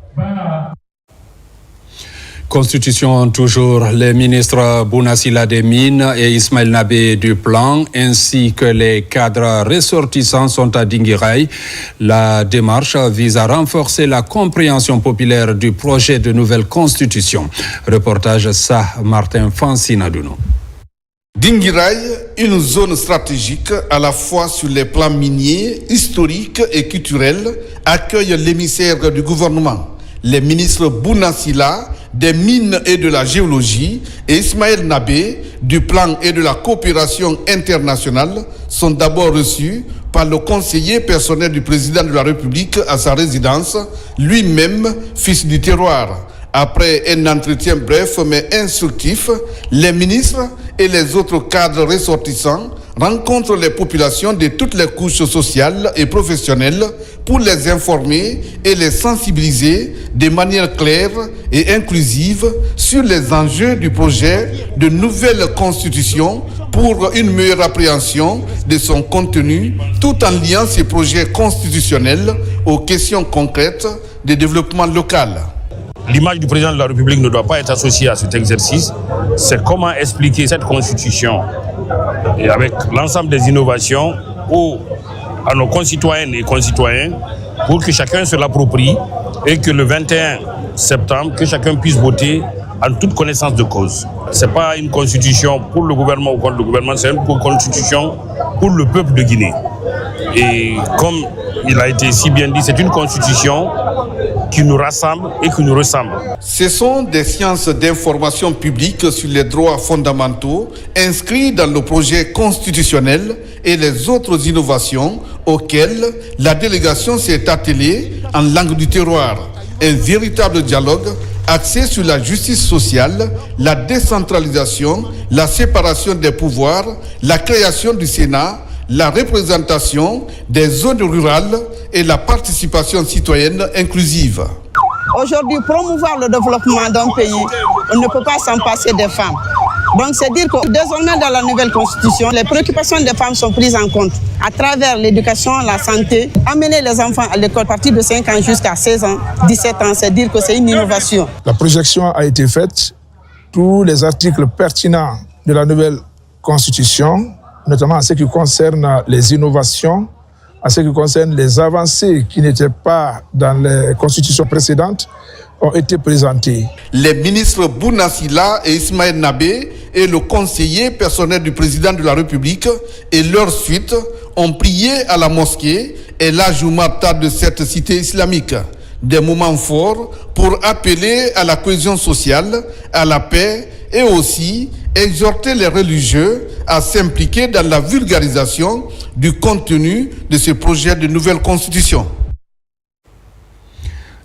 Constitution toujours, les ministres Bounasila des Mines et Ismaël Nabé du Plan, ainsi que les cadres ressortissants sont à Dinguiraï. La démarche vise à renforcer la compréhension populaire du projet de nouvelle constitution. Reportage ça, Martin Fancinadouno. Dinguiraï, une zone stratégique à la fois sur les plans miniers, historiques et culturels, accueille l'émissaire du gouvernement. Les ministres Bounasila des Mines et de la Géologie et Ismaël Nabé du Plan et de la Coopération internationale sont d'abord reçus par le conseiller personnel du président de la République à sa résidence, lui-même fils du terroir. Après un entretien bref mais instructif, les ministres et les autres cadres ressortissants rencontrent les populations de toutes les couches sociales et professionnelles pour les informer et les sensibiliser de manière claire et inclusive sur les enjeux du projet de nouvelle constitution pour une meilleure appréhension de son contenu, tout en liant ces projets constitutionnels aux questions concrètes de développement local. L'image du président de la République ne doit pas être associée à cet exercice. C'est comment expliquer cette constitution et avec l'ensemble des innovations à nos concitoyennes et concitoyens pour que chacun se l'approprie et que le 21 septembre, que chacun puisse voter en toute connaissance de cause. Ce n'est pas une constitution pour le gouvernement ou contre le gouvernement, c'est une constitution pour le peuple de Guinée. Et comme il a été si bien dit, c'est une constitution qui nous rassemble et qui nous ressemble. Ce sont des sciences d'information publique sur les droits fondamentaux inscrits dans le projet constitutionnel et les autres innovations auxquelles la délégation s'est attelée en langue du terroir. Un véritable dialogue axé sur la justice sociale, la décentralisation, la séparation des pouvoirs, la création du Sénat, la représentation des zones rurales et la participation citoyenne inclusive. Aujourd'hui, promouvoir le développement d'un pays, on ne peut pas s'en passer des femmes. Donc c'est dire que désormais dans la nouvelle constitution, les préoccupations des femmes sont prises en compte à travers l'éducation, la santé, amener les enfants à l'école à partir de 5 ans jusqu'à 16 ans, 17 ans, c'est dire que c'est une innovation. La projection a été faite, tous les articles pertinents de la nouvelle constitution, notamment en ce qui concerne les innovations, en ce qui concerne les avancées qui n'étaient pas dans les constitutions précédentes, ont été présentés. Les ministres Bounasila et Ismaël Nabé et le conseiller personnel du président de la République et leur suite ont prié à la mosquée et la Jumarta de cette cité islamique. Des moments forts pour appeler à la cohésion sociale, à la paix et aussi exhorter les religieux à s'impliquer dans la vulgarisation du contenu de ce projet de nouvelle constitution.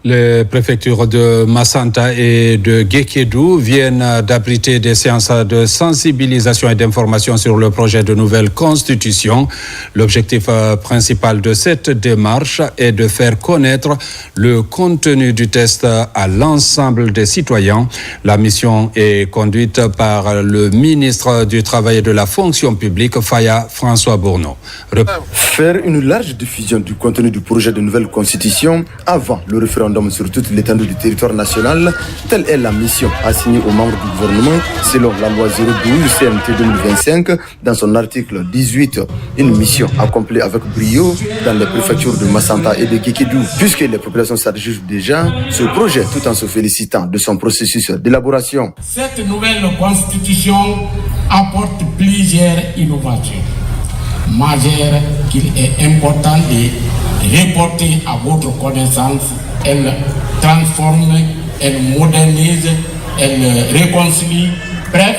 Les préfectures de Massanta et de Guékédou viennent d'abriter des séances de sensibilisation et d'information sur le projet de nouvelle constitution. L'objectif principal de cette démarche est de faire connaître le contenu du texte à l'ensemble des citoyens. La mission est conduite par le ministre du Travail et de la Fonction publique, Faya François Bourneau. Faire une large diffusion du contenu du projet de nouvelle constitution avant le référendum référendum sur toute l'étendue du territoire national. Telle est la mission assignée aux membres du gouvernement selon la loi 012 CNT 2025 dans son article 18. Une mission accomplie avec brio dans les préfectures de Massanta et de Kékédou. Puisque les populations s'adjugent déjà ce projet tout en se félicitant de son processus d'élaboration. Cette nouvelle constitution apporte plusieurs innovations majeures qu'il est important de reporter à votre connaissance. Elle transforme, elle modernise, elle réconcilie. Bref,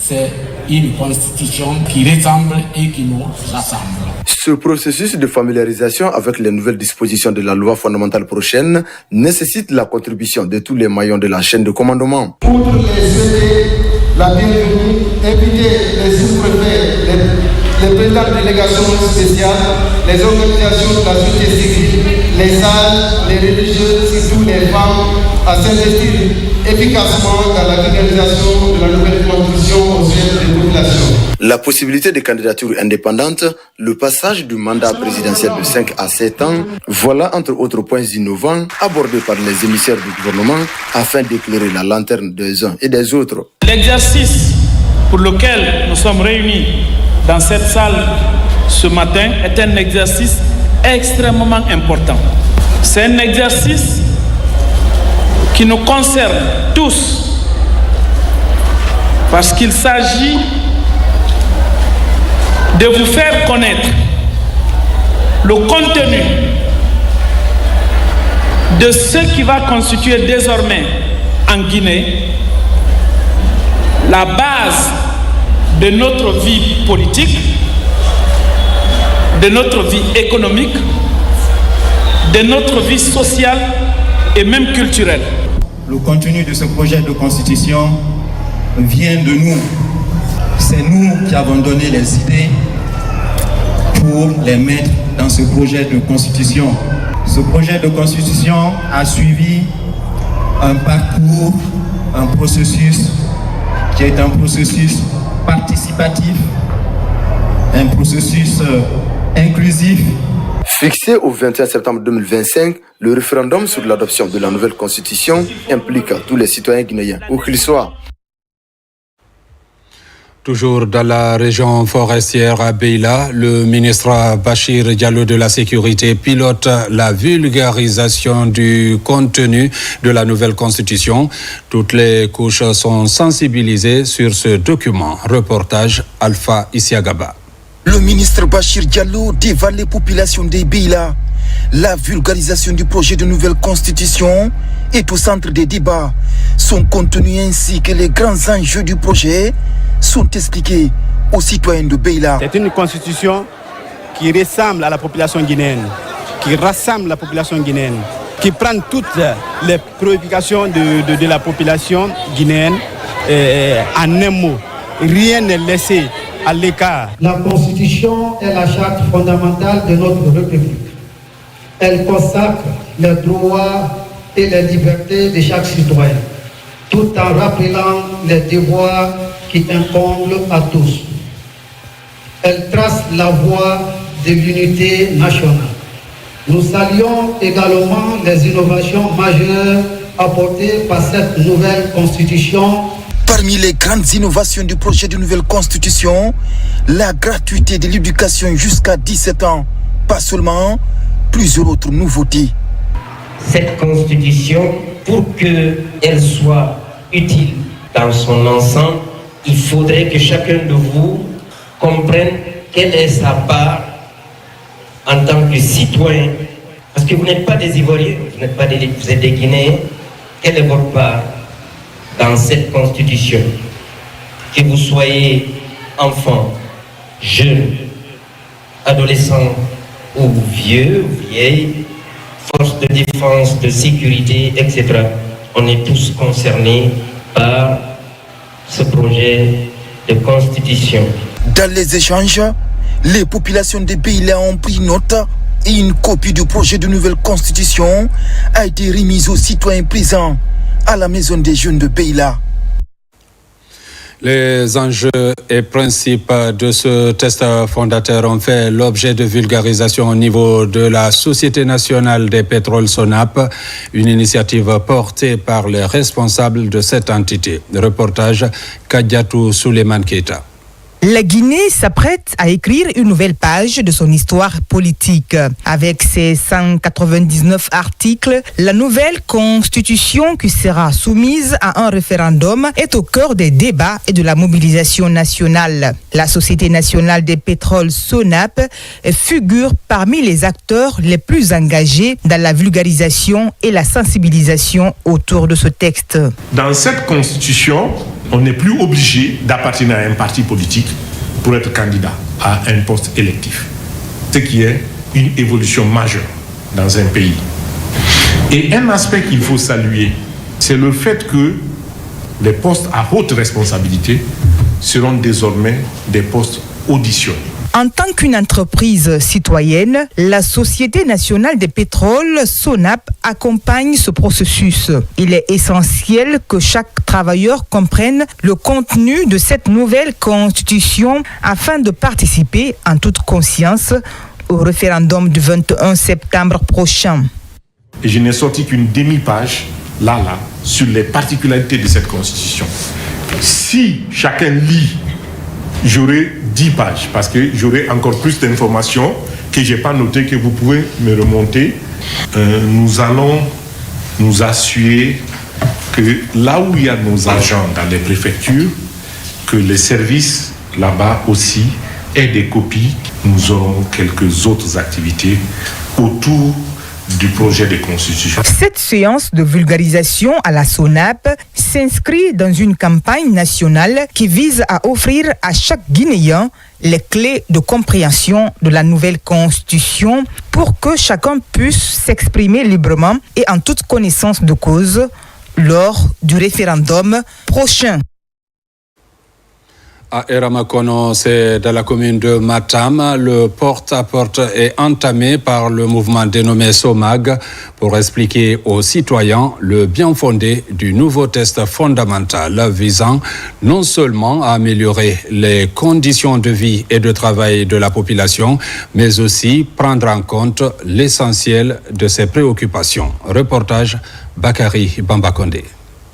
c'est une constitution qui ressemble et qui nous rassemble. Ce processus de familiarisation avec les nouvelles dispositions de la loi fondamentale prochaine nécessite la contribution de tous les maillons de la chaîne de commandement. Outre les CD, la bienvenue, inviter les sous-préfets, les présidents de délégation spéciales, les organisations de la société civile, les salles, les religieux, surtout les femmes, à s'investir efficacement dans la vulgarisation de la nouvelle constitution au sein des populations. La possibilité de candidature indépendante, le passage du mandat présidentiel de 5 à 7 ans, voilà entre autres points innovants abordés par les émissaires du gouvernement afin d'éclairer la lanterne des uns et des autres. L'exercice pour lequel nous sommes réunis dans cette salle ce matin est un exercice extrêmement important. C'est un exercice qui nous concerne tous parce qu'il s'agit de vous faire connaître le contenu de ce qui va constituer désormais en Guinée la base de notre vie politique, de notre vie économique, de notre vie sociale et même culturelle. Le contenu de ce projet de constitution vient de nous. C'est nous qui avons donné les idées pour les mettre dans ce projet de constitution. Ce projet de constitution a suivi un parcours, un processus qui est un processus participatif, un processus inclusif. Fixé au 21 septembre 2025, le référendum sur l'adoption de la nouvelle constitution implique tous les citoyens guinéens, où qu'ils soient. Toujours dans la région forestière à Beila, le ministre Bachir Diallo de la Sécurité pilote la vulgarisation du contenu de la nouvelle constitution. Toutes les couches sont sensibilisées sur ce document. Reportage Alpha Isiagaba. Le ministre Bachir Diallo dévale les populations des Beila. La vulgarisation du projet de nouvelle constitution est au centre des débats. Son contenu ainsi que les grands enjeux du projet sont expliqués aux citoyens de Beila. C'est une constitution qui ressemble à la population guinéenne, qui rassemble la population guinéenne, qui prend toutes les préoccupations de la population guinéenne en un mot. Rien n'est laissé à l'écart. La constitution est la charte fondamentale de notre République. Elle consacre les droits et les libertés de chaque citoyen, tout en rappelant les devoirs qui incombent à tous. Elle trace la voie de l'unité nationale. Nous saluons également les innovations majeures apportées par cette nouvelle constitution. Parmi les grandes innovations du projet de nouvelle constitution, la gratuité de l'éducation jusqu'à 17 ans, pas seulement, plusieurs autres nouveautés. Cette constitution, pour qu'elle soit utile dans son ensemble, il faudrait que chacun de vous comprenne quelle est sa part en tant que citoyen. Parce que vous n'êtes pas des Ivoiriens, vous êtes des Guinéens. Quelle est votre part dans cette constitution? Que vous soyez enfant, jeune, adolescent ou vieux, ou vieille, force de défense, de sécurité, etc. On est tous concernés par ce projet de constitution. Dans les échanges, les populations de Beila ont pris note et une copie du projet de nouvelle constitution a été remise aux citoyens présents à la maison des jeunes de Beila. Les enjeux et principes de ce test fondateur ont fait l'objet de vulgarisation au niveau de la Société nationale des pétroles SONAP, une initiative portée par les responsables de cette entité. Reportage Kadiatou Souleymane Keita. La Guinée s'apprête à écrire une nouvelle page de son histoire politique. Avec ses 199 articles, la nouvelle constitution qui sera soumise à un référendum est au cœur des débats et de la mobilisation nationale. La Société nationale des pétroles SONAP figure parmi les acteurs les plus engagés dans la vulgarisation et la sensibilisation autour de ce texte. Dans cette constitution, on n'est plus obligé d'appartenir à un parti politique pour être candidat à un poste électif. Ce qui est une évolution majeure dans un pays. Et un aspect qu'il faut saluer, c'est le fait que les postes à haute responsabilité seront désormais des postes auditionnés. En tant qu'une entreprise citoyenne, la Société nationale des pétroles SONAP accompagne ce processus. Il est essentiel que chaque travailleur comprenne le contenu de cette nouvelle constitution afin de participer en toute conscience au référendum du 21 septembre prochain. Et je n'ai sorti qu'une demi-page, là, sur les particularités de cette constitution. Si chacun lit, j'aurai 10 pages parce que j'aurai encore plus d'informations que je n'ai pas notées, que vous pouvez me remonter. Nous allons nous assurer que là où il y a nos agents dans les préfectures, que les services là-bas aussi aient des copies. Nous aurons quelques autres activités autour du projet de constitution. Cette séance de vulgarisation à la SONAP s'inscrit dans une campagne nationale qui vise à offrir à chaque Guinéen les clés de compréhension de la nouvelle constitution pour que chacun puisse s'exprimer librement et en toute connaissance de cause lors du référendum prochain. À Eramakono, c'est dans la commune de Matam. Le porte-à-porte est entamé par le mouvement dénommé SOMAG pour expliquer aux citoyens le bien fondé du nouveau test fondamental visant non seulement à améliorer les conditions de vie et de travail de la population, mais aussi prendre en compte l'essentiel de ses préoccupations. Reportage Bakary Bambakonde.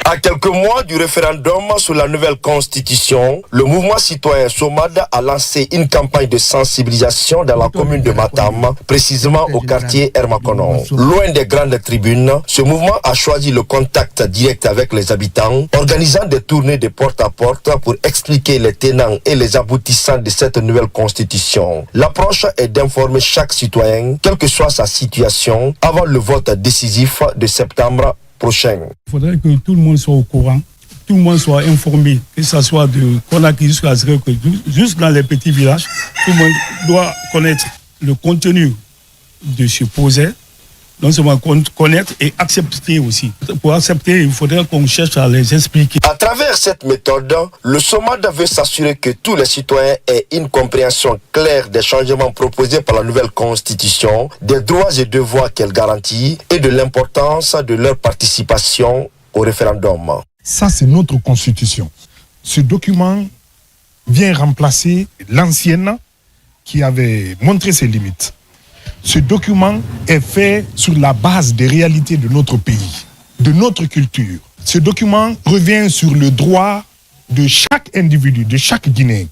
À quelques mois du référendum sur la nouvelle constitution, le mouvement citoyen SOMAD a lancé une campagne de sensibilisation dans la commune de Matam, précisément au quartier Ermakono. Loin des grandes tribunes, ce mouvement a choisi le contact direct avec les habitants, organisant des tournées de porte-à-porte pour expliquer les tenants et les aboutissants de cette nouvelle constitution. L'approche est d'informer chaque citoyen, quelle que soit sa situation, avant le vote décisif de septembre prochain. Il faudrait que tout le monde soit au courant, tout le monde soit informé, que ce soit de Conakry jusqu'à Zéro, juste dans les petits villages, tout le monde doit connaître le contenu de ce projet, non seulement connaître et accepter aussi. Pour accepter, il faudrait qu'on cherche à les expliquer. À travers cette méthode, le SOMAD veut s'assurer que tous les citoyens aient une compréhension claire des changements proposés par la nouvelle constitution, des droits et devoirs qu'elle garantit et de l'importance de leur participation au référendum. Ça, c'est notre constitution. Ce document vient remplacer l'ancienne qui avait montré ses limites. Ce document est fait sur la base des réalités de notre pays, de notre culture. Ce document revient sur le droit de chaque individu, de chaque Guinéen,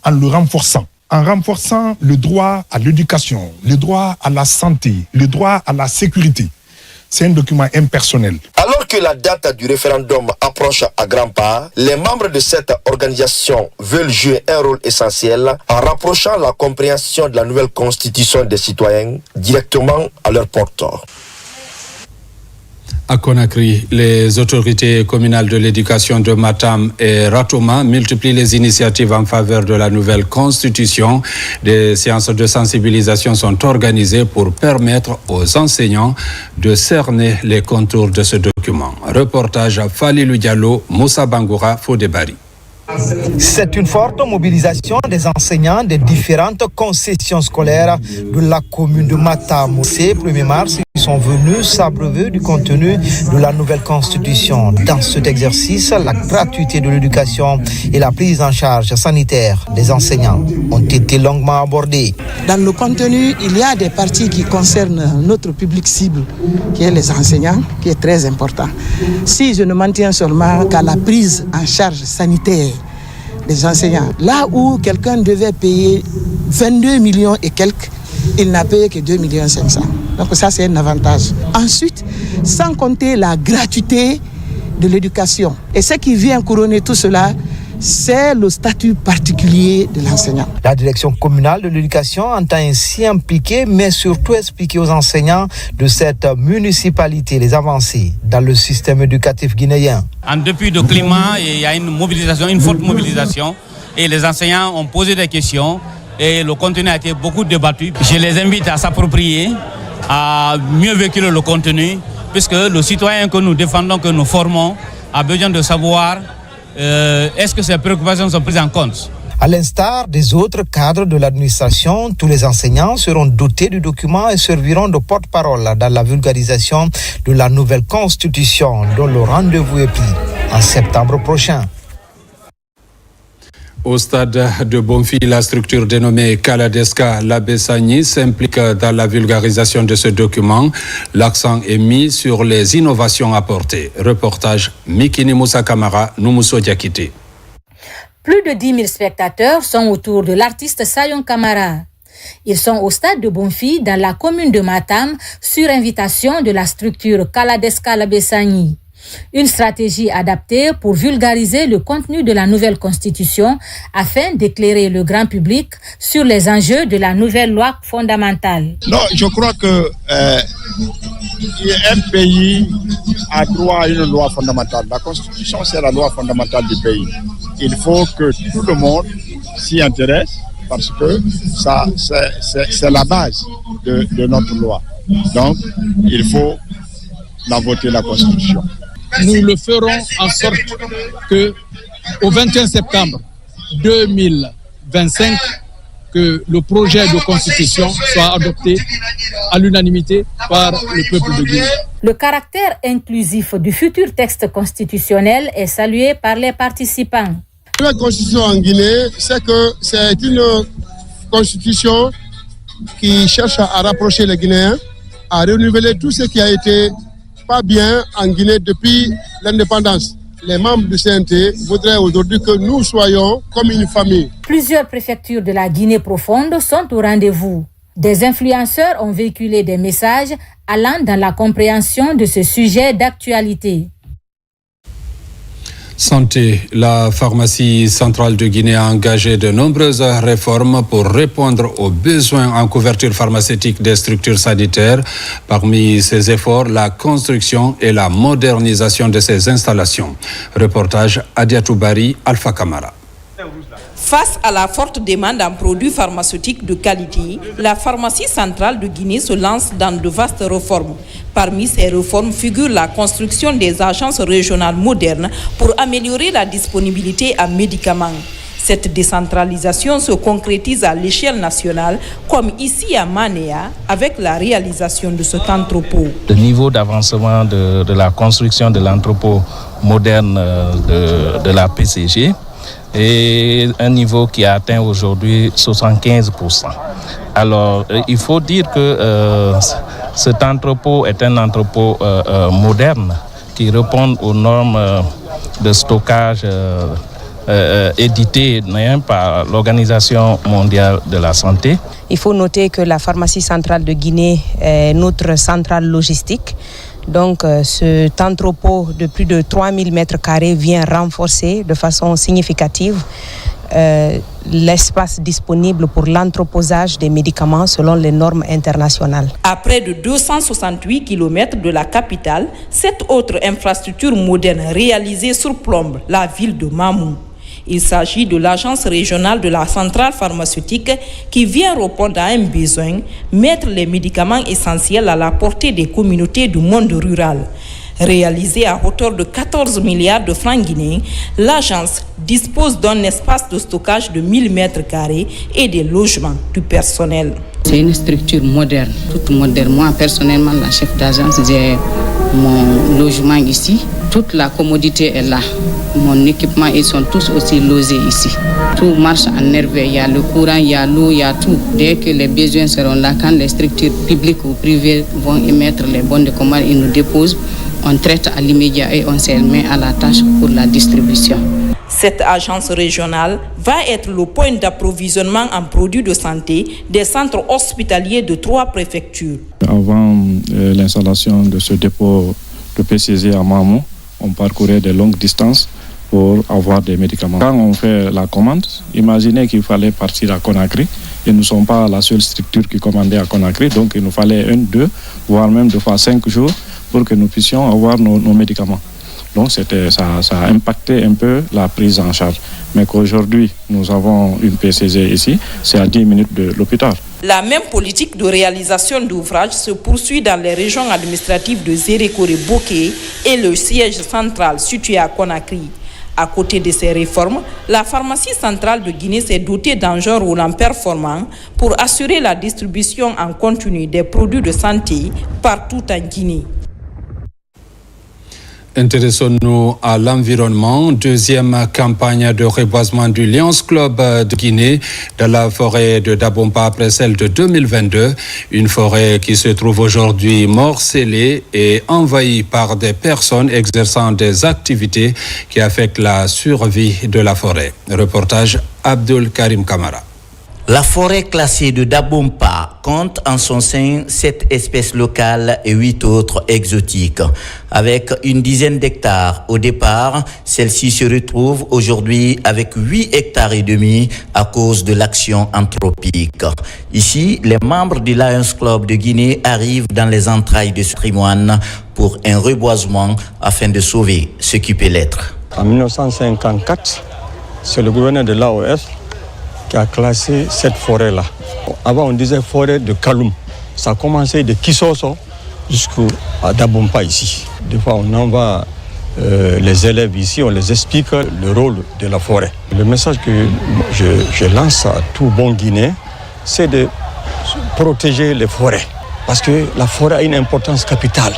en le renforçant. En renforçant le droit à l'éducation, le droit à la santé, le droit à la sécurité. C'est un document impersonnel. Alors que la date du référendum approche à grands pas, les membres de cette organisation veulent jouer un rôle essentiel en rapprochant la compréhension de la nouvelle constitution des citoyens directement à leur porte. À Conakry, les autorités communales de l'éducation de Matam et Ratoma multiplient les initiatives en faveur de la nouvelle constitution. Des séances de sensibilisation sont organisées pour permettre aux enseignants de cerner les contours de ce document. Reportage Falilou Diallo, Moussa Bangoura, Fodebari. C'est une forte mobilisation des enseignants des différentes concessions scolaires de la commune de Matam. Ce 1er mars, Ils sont venus s'abreuver du contenu de la nouvelle constitution. Dans cet exercice, la gratuité de l'éducation et la prise en charge sanitaire des enseignants ont été longuement abordées. Dans le contenu, il y a des parties qui concernent notre public cible, qui est les enseignants, qui est très important. Si je ne m'en tiens seulement qu'à la prise en charge sanitaire des enseignants, là où quelqu'un devait payer 22 millions et quelques, il n'a payé que 2 500 000. Donc ça, c'est un avantage. Ensuite, sans compter la gratuité de l'éducation. Et ce qui vient couronner tout cela, c'est le statut particulier de l'enseignant. La direction communale de l'éducation entend ainsi impliquer, mais surtout expliquer aux enseignants de cette municipalité les avancées dans le système éducatif guinéen. En dépit du climat, il y a une mobilisation, une forte mobilisation, et les enseignants ont posé des questions. Et le contenu a été beaucoup débattu. Je les invite à s'approprier, à mieux véhiculer le contenu, puisque le citoyen que nous défendons, que nous formons, a besoin de savoir est-ce que ces préoccupations sont prises en compte. À l'instar des autres cadres de l'administration, tous les enseignants seront dotés du document et serviront de porte-parole dans la vulgarisation de la nouvelle constitution, dont le rendez-vous est pris en septembre prochain. Au stade de Bonfi, la structure dénommée Kaladeska Labesani s'implique dans la vulgarisation de ce document. L'accent est mis sur les innovations apportées. Reportage Mikini Moussa Kamara, Noumousso Diakité. Plus de 10 000 spectateurs sont autour de l'artiste Sayon Kamara. Ils sont au stade de Bonfi, dans la commune de Matam, sur invitation de la structure Kaladeska Labesani. Une stratégie adaptée pour vulgariser le contenu de la nouvelle constitution afin d'éclairer le grand public sur les enjeux de la nouvelle loi fondamentale. Non, je crois que un pays a droit à une loi fondamentale. La constitution, c'est la loi fondamentale du pays. Il faut que tout le monde s'y intéresse parce que ça, c'est la base de notre loi. Donc, il faut la voter, la constitution. Nous le ferons en sorte que au 21 septembre 2025, que le projet de constitution soit adopté à l'unanimité par le peuple de Guinée. Le caractère inclusif du futur texte constitutionnel est salué par les participants. La constitution en Guinée, c'est que c'est une constitution qui cherche à rapprocher les Guinéens, à renouveler tout ce qui a été pas bien en Guinée depuis l'indépendance. Les membres du CNT voudraient aujourd'hui que nous soyons comme une famille. Plusieurs préfectures de la Guinée profonde sont au rendez-vous. Des influenceurs ont véhiculé des messages allant dans la compréhension de ce sujet d'actualité. Santé. La pharmacie centrale de Guinée a engagé de nombreuses réformes pour répondre aux besoins en couverture pharmaceutique des structures sanitaires. Parmi ces efforts, la construction et la modernisation de ces installations. Reportage Adiatou Bari, Alpha Kamara. Face à la forte demande en produits pharmaceutiques de qualité, la pharmacie centrale de Guinée se lance dans de vastes réformes. Parmi ces réformes figure la construction des agences régionales modernes pour améliorer la disponibilité en médicaments. Cette décentralisation se concrétise à l'échelle nationale, comme ici à Manéa, avec la réalisation de cet entrepôt. Le niveau d'avancement de la construction de l'entrepôt moderne de la PCG est un niveau qui a atteint aujourd'hui 75%. Alors, il faut dire que cet entrepôt est un entrepôt moderne qui répond aux normes de stockage éditées par l'Organisation mondiale de la santé. Il faut noter que la pharmacie centrale de Guinée est notre centrale logistique. Donc, cet entrepôt de plus de 3000 m² vient renforcer de façon significative l'espace disponible pour l'entreposage des médicaments selon les normes internationales. À près de 268 km de la capitale, cette autre infrastructure moderne réalisée surplombe la ville de Mamou. Il s'agit de l'agence régionale de la centrale pharmaceutique qui vient répondre à un besoin, mettre les médicaments essentiels à la portée des communautés du monde rural. Réalisée à hauteur de 14 milliards de francs guinéens, l'agence dispose d'un espace de stockage de 1000 m² et des logements du personnel. C'est une structure moderne, toute moderne. Moi, personnellement, la chef d'agence, j'ai mon logement ici. Toute la commodité est là. Mon équipement, ils sont tous aussi logés ici. Tout marche en merveille. Il y a le courant, il y a l'eau, il y a tout. Dès que les besoins seront là, quand les structures publiques ou privées vont émettre les bons de commande, ils nous déposent. On traite à l'immédiat et on se met à la tâche pour la distribution. Cette agence régionale va être le point d'approvisionnement en produits de santé des centres hospitaliers de 3 préfectures. Avant l'installation de ce dépôt de PCG à Mamou, on parcourait de longues distances pour avoir des médicaments. Quand on fait la commande, imaginez qu'il fallait partir à Conakry. Et nous ne sommes pas la seule structure qui commandait à Conakry, donc il nous fallait 1, 2, voire même 2 fois 5 jours pour que nous puissions avoir nos médicaments. Donc ça a impacté un peu la prise en charge. Mais qu'aujourd'hui, nous avons une PCG ici, c'est à 10 minutes de l'hôpital. La même politique de réalisation d'ouvrages se poursuit dans les régions administratives de Zérékoré, Boké et le siège central situé à Conakry. À côté de ces réformes, la pharmacie centrale de Guinée s'est dotée d'engins roulants performants pour assurer la distribution en continu des produits de santé partout en Guinée. Intéressons-nous à l'environnement. Deuxième campagne de reboisement du Lions Club de Guinée dans la forêt de Dabompa après celle de 2022. Une forêt qui se trouve aujourd'hui morcelée et envahie par des personnes exerçant des activités qui affectent la survie de la forêt. Reportage Abdul Karim Kamara. La forêt classée de Dabompa compte en son sein 7 espèces locales et 8 autres exotiques. Avec une dizaine d'hectares au départ, celle-ci se retrouve aujourd'hui avec 8 hectares et demi à cause de l'action anthropique. Ici, les membres du Lions Club de Guinée arrivent dans les entrailles de ce patrimoine pour un reboisement afin de sauver ce qui peut l'être. En 1954, c'est le gouverneur de l'AOF qui a classé cette forêt-là. Avant, on disait forêt de Kaloum. Ça a commencé de Kisoso jusqu'à Dabompa ici. Des fois, on envoie les élèves ici, on les explique le rôle de la forêt. Le message que je lance à tout bon Guinéen, c'est de protéger les forêts. Parce que la forêt a une importance capitale.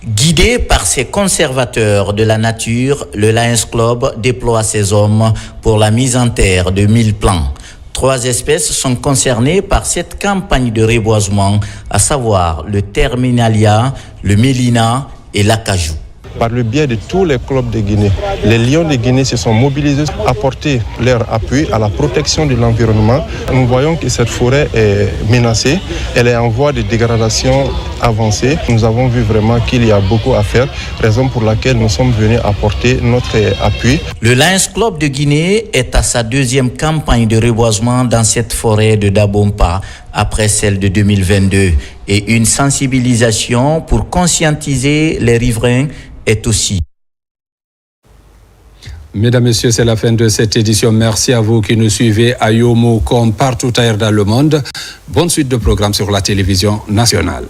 Guidé par ses conservateurs de la nature, le Lions Club déploie ses hommes pour la mise en terre de 1000 plants. 3 espèces sont concernées par cette campagne de reboisement, à savoir le terminalia, le mélina et l'acajou. Par le biais de tous les clubs de Guinée, les Lions de Guinée se sont mobilisés pour apporter leur appui à la protection de l'environnement. Nous voyons que cette forêt est menacée, elle est en voie de dégradation avancée. Nous avons vu vraiment qu'il y a beaucoup à faire, raison pour laquelle nous sommes venus apporter notre appui. Le Lions Club de Guinée est à sa 2e campagne de reboisement dans cette forêt de Dabompa, après celle de 2022. Et une sensibilisation pour conscientiser les riverains est aussi. Mesdames, Messieurs, c'est la fin de cette édition. Merci à vous qui nous suivez à Yomo comme partout ailleurs dans le monde. Bonne suite de programmes sur la télévision nationale.